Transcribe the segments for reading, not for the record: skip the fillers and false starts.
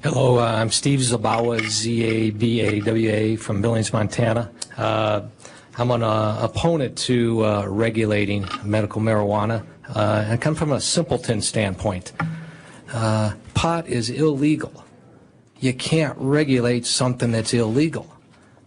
Hello, I'm Steve Zabawa, Z-A-B-A-W-A, from Billings, Montana. I'm an opponent to regulating medical marijuana. I come from a simpleton standpoint. Pot is illegal. You can't regulate something that's illegal.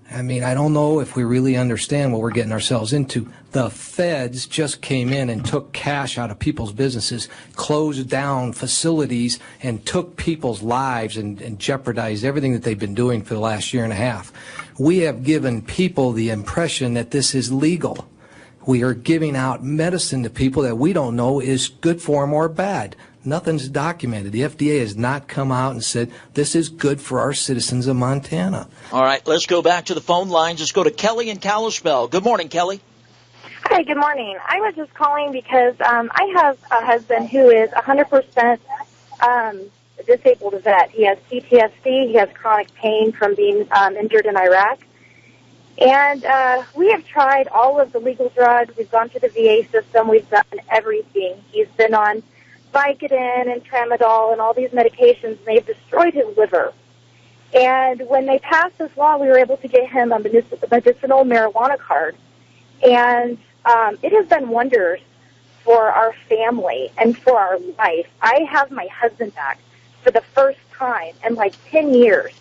I mean, I don't know if we really understand what we're getting ourselves into. The feds just came in and took cash out of people's businesses, closed down facilities, and took people's lives and jeopardized everything that they've been doing for the last year and a half. We have given people the impression that this is legal. We are giving out medicine to people that we don't know is good for them or bad. Nothing's documented. The FDA has not come out and said this is good for our citizens of Montana. All right, let's go back to the phone lines. Let's go to Kelly in Kalispell. Good morning, Kelly. Hi, good morning. I was just calling because I have a husband who is 100% disabled vet. He has PTSD. He has chronic pain from being injured in Iraq. And we have tried all of the legal drugs. We've gone to the VA system. We've done everything. He's been on Vicodin and Tramadol and all these medications, and they've destroyed his liver. And when they passed this law, we were able to get him a medicinal marijuana card. And it has done wonders for our family and for our life. I have my husband back for the first time in like 10 years.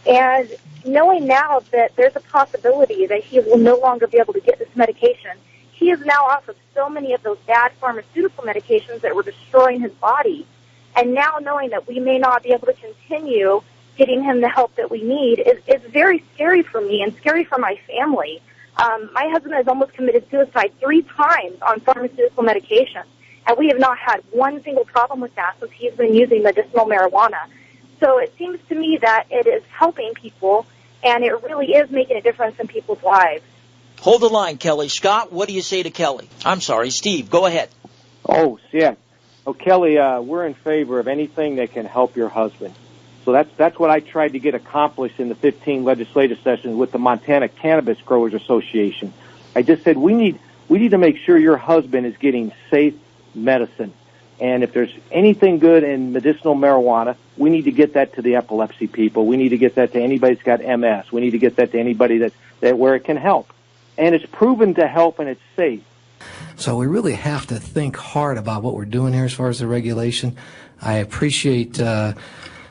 And knowing now that there's a possibility that he will no longer be able to get this medication, he is now off of so many of those bad pharmaceutical medications that were destroying his body. And now knowing that we may not be able to continue getting him the help that we need is very scary for me and scary for my family. My husband has almost committed suicide 3 times on pharmaceutical medication, and we have not had one single problem with that since he's been using medicinal marijuana. So it seems to me that it is helping people, and it really is making a difference in people's lives. Hold the line, Kelly. Scott, what do you say to Kelly? I'm sorry, Steve, go ahead. Oh, yeah. Oh, Kelly, we're in favor of anything that can help your husband. So that's what I tried to get accomplished in the 15 legislative sessions with the Montana Cannabis Growers Association. I just said we need to make sure your husband is getting safe medicine. And if there's anything good in medicinal marijuana, we need to get that to the epilepsy people. We need to get that to anybody that's got MS. We need to get that to anybody that where it can help. And it's proven to help and it's safe. So we really have to think hard about what we're doing here as far as the regulation. I appreciate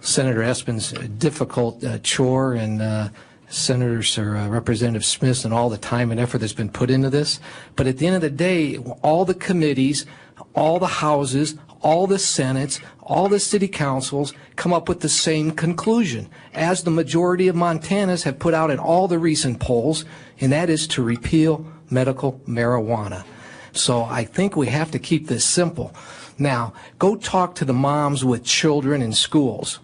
Senator Espin's difficult chore and Senators or Representative Smith and all the time and effort that's been put into this. But at the end of the day, all the committees, all the houses, all the senates, all the city councils come up with the same conclusion, as the majority of Montanans have put out in all the recent polls, and that is to repeal medical marijuana. So I think we have to keep this simple. Now, go talk to the moms with children in schools.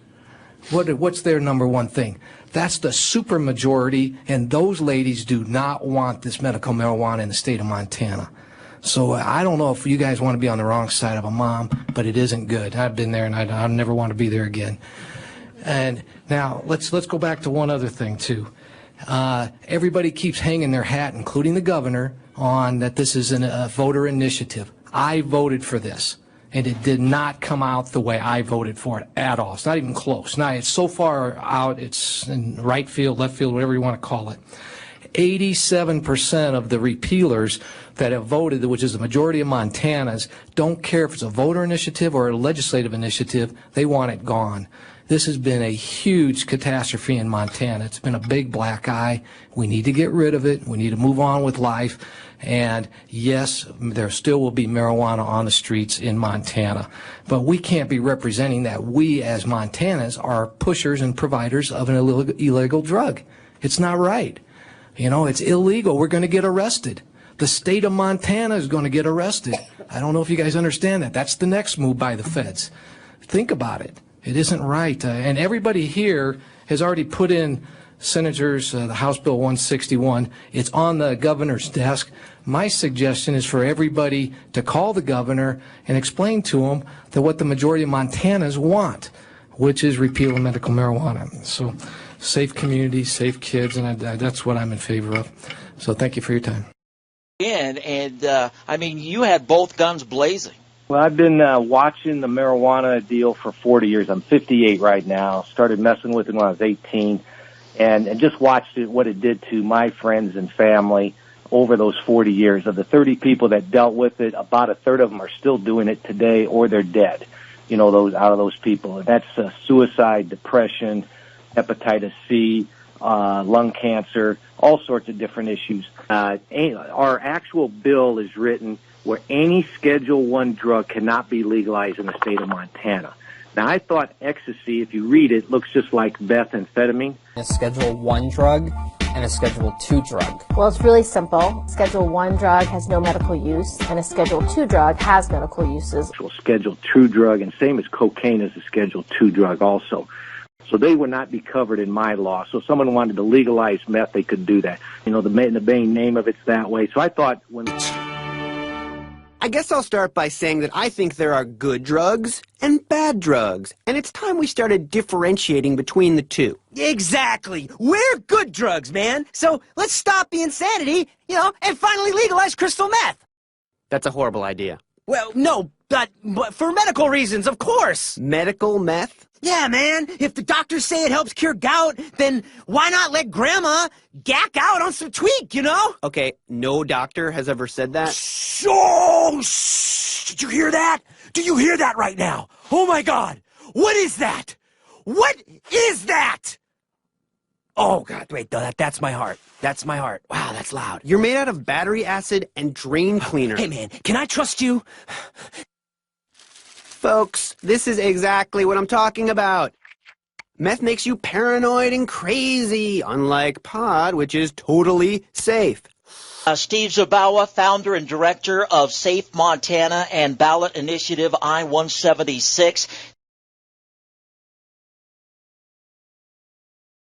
What's their number one thing? That's the supermajority, and those ladies do not want this medical marijuana in the state of Montana. So I don't know if you guys want to be on the wrong side of a mom, but it isn't good. I've been there, and I never want to be there again. And now let's go back to one other thing too. Everybody keeps hanging their hat, including the governor, on that this is a voter initiative. I voted for this, and it did not come out the way I voted for it at all. It's not even close. Now, it's so far out, it's in right field, left field, whatever you want to call it. 87% of the repealers that have voted, which is the majority of Montanans, don't care if it's a voter initiative or a legislative initiative. They want it gone. This has been a huge catastrophe in Montana. It's been a big black eye. We need to get rid of it. We need to move on with life. And yes, there still will be marijuana on the streets in Montana. But we can't be representing that we as Montanans are pushers and providers of an illegal drug. It's not right. You know, it's illegal. We're going to get arrested. The state of Montana is going to get arrested. I don't know if you guys understand that. That's the next move by the feds. Think about it. It isn't right. And everybody here has already put in Senators, the House Bill 161. It's on the governor's desk. My suggestion is for everybody to call the governor and explain to him that what the majority of Montanans want, which is repeal of medical marijuana. So safe communities, safe kids, and that's what I'm in favor of. So thank you for your time. And I mean, you had both guns blazing. Well, I've been watching the marijuana deal for 40 years. I'm 58 right now. Started messing with it when I was 18, and just watched what it did to my friends and family over those 40 years. Of the 30 people that dealt with it, about a third of them are still doing it today, or they're dead. You know, out of those people. And that's suicide, depression, hepatitis C, lung cancer, all sorts of different issues. Our actual bill is written where any Schedule I drug cannot be legalized in the state of Montana. Now, I thought ecstasy, if you read it, looks just like methamphetamine. A Schedule I drug and a Schedule II drug. Well, it's really simple. Schedule I drug has no medical use, and a Schedule II drug has medical uses. Schedule II drug, and same as cocaine, is a Schedule II drug also. So they would not be covered in my law. So if someone wanted to legalize meth, they could do that. You know, the main name of it's that way. So I thought when... I guess I'll start by saying that I think there are good drugs and bad drugs, and it's time we started differentiating between the two. Exactly. We're good drugs, man. So let's stop the insanity, and finally legalize crystal meth. That's a horrible idea. Well, no, but for medical reasons, of course. Medical meth? Yeah, man. If the doctors say it helps cure gout, then why not let Grandma gack out on some tweak, Okay, no doctor has ever said that. Shh! Did you hear that? Do you hear that right now? Oh, my God. What is that? What is that? Oh, God, wait, no, that's my heart. That's my heart. Wow, that's loud. You're made out of battery acid and drain cleaner. Hey, man, can I trust you? Folks, this is exactly what I'm talking about. Meth makes you paranoid and crazy, unlike pot, which is totally safe. Steve Zabawa, founder and director of Safe Montana and ballot initiative I-176.